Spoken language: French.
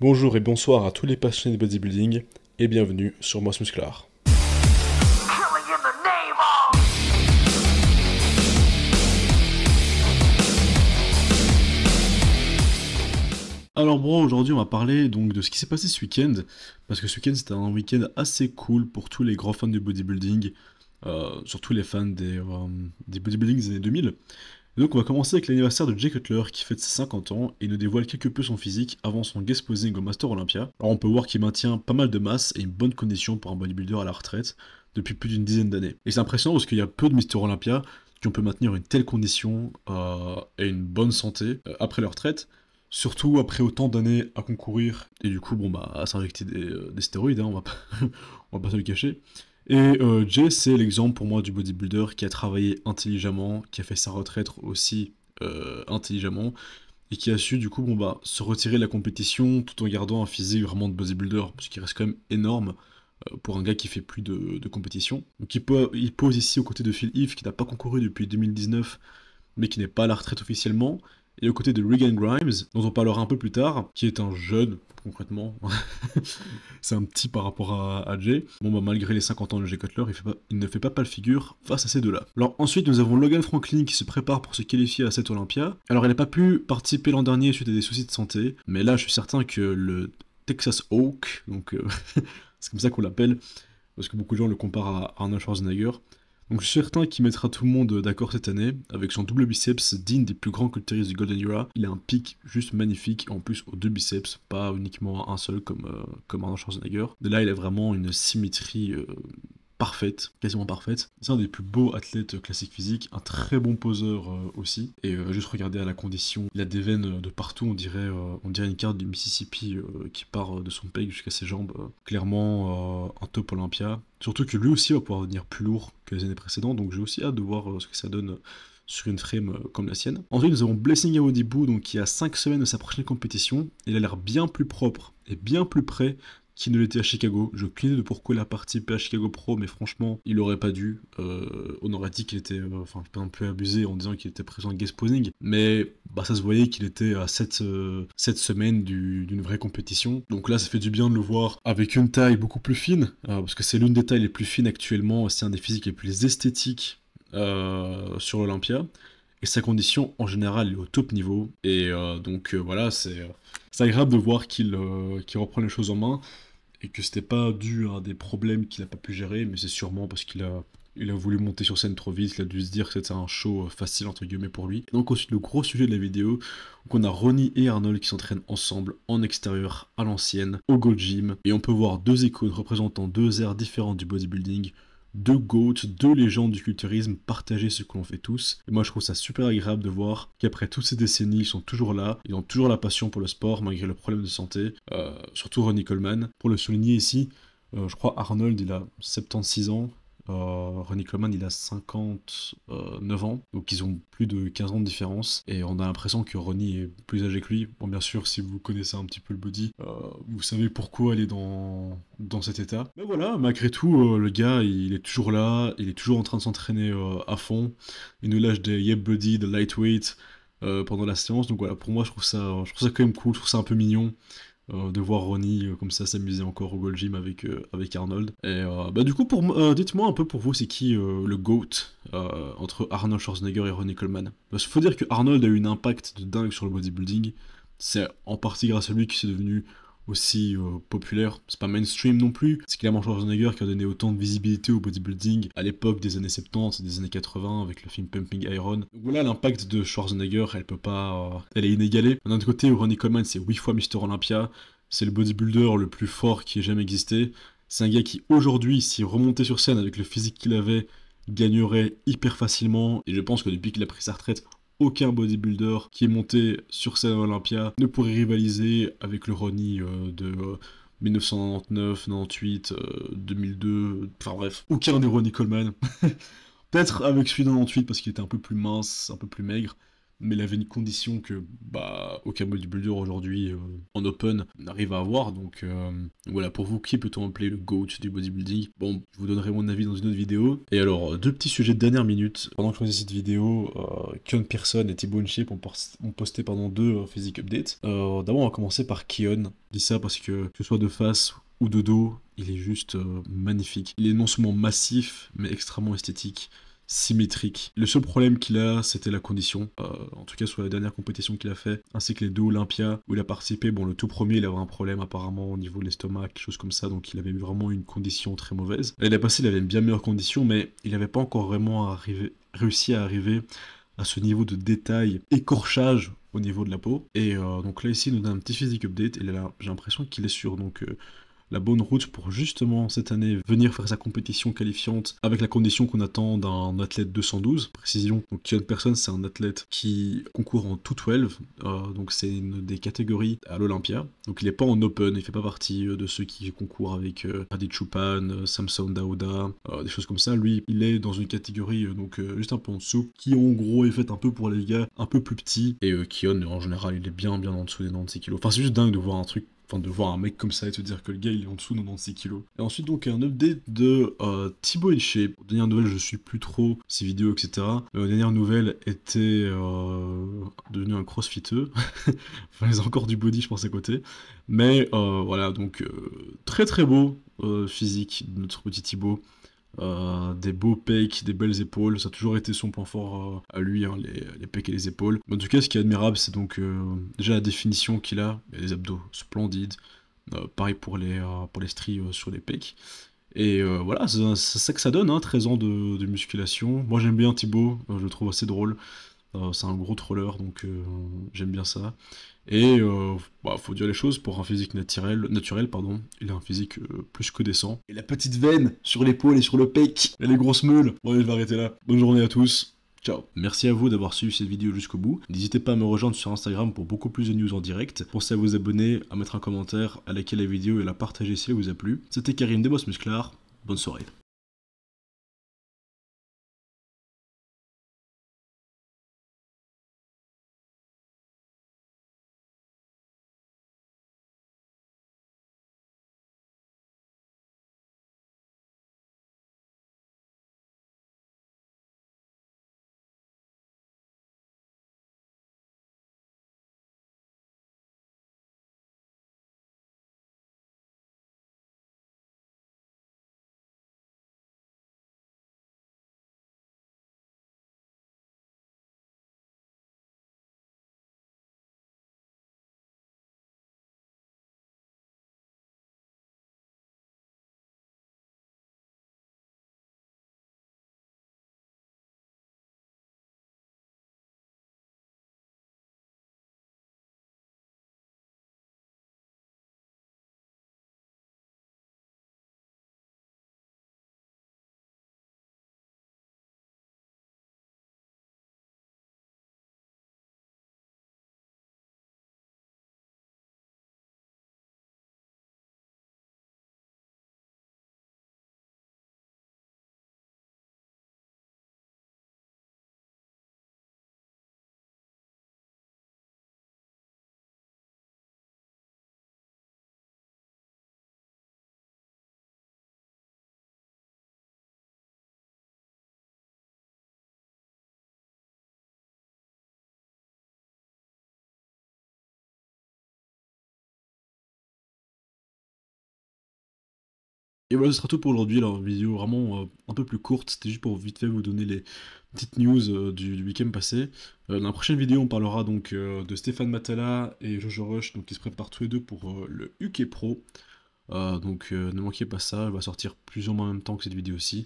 Bonjour et bonsoir à tous les passionnés de bodybuilding et bienvenue sur Moss Musclar. Alors bro, aujourd'hui on va parler donc de ce qui s'est passé ce week-end, parce que ce week-end c'était un week-end assez cool pour tous les grands fans du bodybuilding, surtout les fans des bodybuilding des années 2000. Et donc on va commencer avec l'anniversaire de Jay Cutler qui fête ses 50 ans et nous dévoile quelque peu son physique avant son guest posing au Master Olympia. Alors on peut voir qu'il maintient pas mal de masse et une bonne condition pour un bodybuilder à la retraite depuis plus d'une dizaine d'années. Et c'est impressionnant parce qu'il y a peu de Mister Olympia qui ont pu maintenir une telle condition et une bonne santé après leur retraite. Surtout après autant d'années à concourir et du coup à s'injecter des stéroïdes, hein, on va pas se le cacher. Et Jay, c'est l'exemple pour moi du bodybuilder qui a travaillé intelligemment, qui a fait sa retraite aussi intelligemment, et qui a su du coup se retirer de la compétition tout en gardant un physique vraiment de bodybuilder, parce qu'il reste quand même énorme pour un gars qui fait plus de compétition. Donc il pose ici aux côtés de Phil Heath, qui n'a pas concouru depuis 2019, mais qui n'est pas à la retraite officiellement, et aux côtés de Regan Grimes, dont on parlera un peu plus tard, qui est un jeune, concrètement. C'est un petit par rapport à Jay. Malgré les 50 ans de Jay Cutler, il ne fait pas le figure face à ces deux-là. Alors ensuite, nous avons Logan Franklin qui se prépare pour se qualifier à cette Olympia. Alors elle n'a pas pu participer l'an dernier suite à des soucis de santé, mais là je suis certain que le Texas Oak, donc c'est comme ça qu'on l'appelle, parce que beaucoup de gens le comparent à Arnold Schwarzenegger. Donc je suis certain qu'il mettra tout le monde d'accord cette année, avec son double biceps digne des plus grands culturistes du Golden Era. Il a un pic juste magnifique, en plus aux deux biceps, pas uniquement un seul comme Arnold Schwarzenegger. De là il a vraiment une symétrie parfaite, quasiment parfaite. C'est un des plus beaux athlètes classiques physiques, un très bon poseur aussi. Et juste regarder à la condition, il a des veines de partout, on dirait une carte du Mississippi qui part de son pec jusqu'à ses jambes. Clairement un top Olympia. Surtout que lui aussi va pouvoir devenir plus lourd que les années précédentes, donc j'ai aussi hâte de voir ce que ça donne sur une frame comme la sienne. Ensuite nous avons Blessing Awodibu, donc qui a 5 semaines de sa prochaine compétition. Il a l'air bien plus propre et bien plus prêt qui ne l'était à Chicago. J'ai aucune idée de pourquoi il a participé à Chicago Pro, mais franchement, il aurait pas dû. On aurait dit qu'il était, pas un peu abusé en disant qu'il était présent à guest posing, mais ça se voyait qu'il était à 7 semaines d'une vraie compétition. Donc là, ça fait du bien de le voir avec une taille beaucoup plus fine, parce que c'est l'une des tailles les plus fines actuellement, c'est un des physiques les plus esthétiques sur l'Olympia. Et sa condition, en général, est au top niveau. Et voilà, c'est agréable de voir qu'il reprend les choses en main et que c'était pas dû à des problèmes qu'il a pas pu gérer, mais c'est sûrement parce qu'il a voulu monter sur scène trop vite, il a dû se dire que c'était un show facile entre guillemets pour lui. Et donc ensuite le gros sujet de la vidéo, donc on a Ronnie et Arnold qui s'entraînent ensemble en extérieur à l'ancienne, au Gold Gym, et on peut voir deux icônes représentant deux ères différentes du bodybuilding, deux GOATs, deux légendes du culturisme partager ce que l'on fait tous. Et moi je trouve ça super agréable de voir qu'après toutes ces décennies, ils sont toujours là, ils ont toujours la passion pour le sport malgré le problème de santé, surtout Ronnie Coleman. Pour le souligner ici, je crois Arnold il a 76 ans, Ronnie Coleman il a 59 ans, donc ils ont plus de 15 ans de différence, et on a l'impression que Ronnie est plus âgé que lui. Bon bien sûr si vous connaissez un petit peu le body, vous savez pourquoi elle est dans cet état. Mais voilà, malgré tout, le gars il est toujours là, il est toujours en train de s'entraîner à fond, il nous lâche des yep body, de lightweight pendant la séance, donc voilà, pour moi je trouve ça quand même cool, je trouve ça un peu mignon. De voir Ronnie comme ça s'amuser encore au Gold Gym avec Arnold. Et du coup, dites-moi un peu pour vous, c'est qui le GOAT entre Arnold Schwarzenegger et Ronnie Coleman? Parce qu'il faut dire que Arnold a eu un impact de dingue sur le bodybuilding. C'est en partie grâce à lui qu'il s'est devenu aussi populaire. C'est pas mainstream non plus. C'est clairement Schwarzenegger qui a donné autant de visibilité au bodybuilding à l'époque des années 70 et des années 80 avec le film Pumping Iron. Donc voilà, l'impact de Schwarzenegger, elle est inégalée. D'un autre côté, Ronnie Coleman, c'est 8 fois Mister Olympia. C'est le bodybuilder le plus fort qui ait jamais existé. C'est un gars qui aujourd'hui, s'il remontait sur scène avec le physique qu'il avait, gagnerait hyper facilement. Et je pense que depuis qu'il a pris sa retraite, aucun bodybuilder qui est monté sur scène à Olympia ne pourrait rivaliser avec le Ronnie de 1999, 98, 2002, enfin bref, aucun des Ronnie Coleman. Peut-être avec celui de 98 parce qu'il était un peu plus mince, un peu plus maigre, mais il avait une condition que bah, aucun bodybuilder aujourd'hui en open n'arrive à avoir. Donc voilà, pour vous, qui peut-on appeler le GOAT du bodybuilding? Bon, je vous donnerai mon avis dans une autre vidéo. Et alors, deux petits sujets de dernière minute. Pendant que je faisais cette vidéo, Keon Pearson et Thibaut InShape ont posté deux physique updates. D'abord, on va commencer par Keon. Je dis ça parce que ce soit de face ou de dos, il est juste magnifique. Il est non seulement massif, mais extrêmement esthétique, symétrique. Le seul problème qu'il a, c'était la condition. En tout cas, sur la dernière compétition qu'il a fait, ainsi que les deux Olympia où il a participé. Bon, le tout premier, il avait un problème apparemment au niveau de l'estomac, quelque chose comme ça, donc il avait vraiment une condition très mauvaise. L'année passée, il avait une bien meilleure condition, mais il n'avait pas encore vraiment réussi à arriver à ce niveau de détail, écorchage au niveau de la peau. Et donc là, ici, il nous donne un petit physique update, et là, j'ai l'impression qu'il est sur la bonne route pour justement cette année venir faire sa compétition qualifiante avec la condition qu'on attend d'un athlète 212. Précision, donc Keon Pearson, c'est un athlète qui concourt en 212, donc c'est une des catégories à l'Olympia. Donc il n'est pas en open, il fait pas partie de ceux qui concourent avec Adi Chupan, Samson Dauda, des choses comme ça. Lui, il est dans une catégorie juste un peu en dessous, qui en gros est faite un peu pour les gars un peu plus petits. Et Keon, en général, il est bien en dessous des 96 kilos. Enfin, c'est juste dingue de voir un truc. Enfin, de voir un mec comme ça et te dire que le gars il est en dessous de 96 kilos. Et ensuite, donc, un update de Thibaut InShape. Dernière nouvelle, je suis plus trop ses vidéos, etc. La dernière nouvelle était devenu un crossfiteux. Enfin, il a encore du body, je pense, à côté. Mais voilà, donc, très très beau physique de notre petit Thibaut. Des beaux pecs, des belles épaules, ça a toujours été son point fort à lui, hein, les pecs et les épaules. Mais en tout cas, ce qui est admirable, c'est donc déjà la définition qu'il a, il a les abdos splendides, pareil pour les stries sur les pecs. Et voilà, c'est ça que ça donne, hein, 13 ans de musculation. Moi j'aime bien Thibaut, je le trouve assez drôle. C'est un gros troller, donc j'aime bien ça. Et faut dire les choses, pour un physique naturel, pardon, il a un physique plus que décent. Et la petite veine sur l'épaule et sur le pec, et les grosses meules. Bon, allez, je vais arrêter là. Bonne journée à tous. Ciao. Merci à vous d'avoir suivi cette vidéo jusqu'au bout. N'hésitez pas à me rejoindre sur Instagram pour beaucoup plus de news en direct. Pensez à vous abonner, à mettre un commentaire, à liker la vidéo et à la partager si elle vous a plu. C'était Karim des Boss Musclars. Bonne soirée. Et voilà, ce sera tout pour aujourd'hui. Alors, vidéo vraiment un peu plus courte. C'était juste pour vite fait vous donner les petites news du week-end passé. Dans la prochaine vidéo, on parlera donc de Stéphane Matala et Jojo Rush, donc qui se préparent tous les deux pour le UK Pro. Ne manquez pas ça, elle va sortir plus ou moins en même temps que cette vidéo-ci.